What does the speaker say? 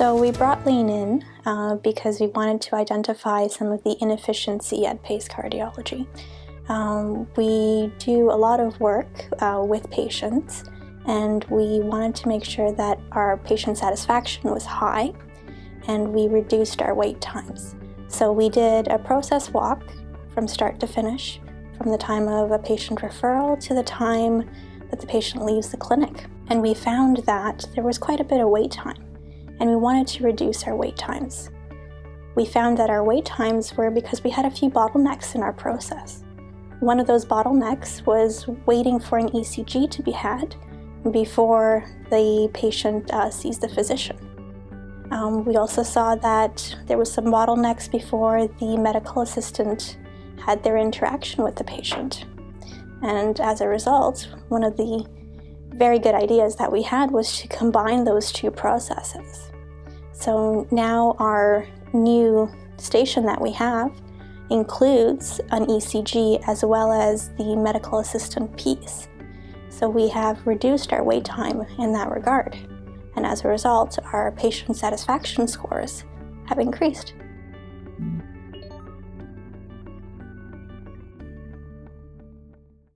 So we brought Lean in because we wanted to identify some of the inefficiency at Pace Cardiology. We do a lot of work with patients, and we wanted to make sure that our patient satisfaction was high, and we reduced our wait times. So we did a process walk from start to finish, from the time of a patient referral to the time that the patient leaves the clinic. And we found that there was quite a bit of wait time, and we wanted to reduce our wait times. We found that our wait times were because we had a few bottlenecks in our process. One of those bottlenecks was waiting for an ECG to be had before the patient sees the physician. We also saw that there was some bottlenecks before the medical assistant had their interaction with the patient. And as a result, one of the very good ideas that we had was to combine those two processes. So now our new station that we have includes an ECG as well as the medical assistant piece. So we have reduced our wait time in that regard. And as a result, our patient satisfaction scores have increased.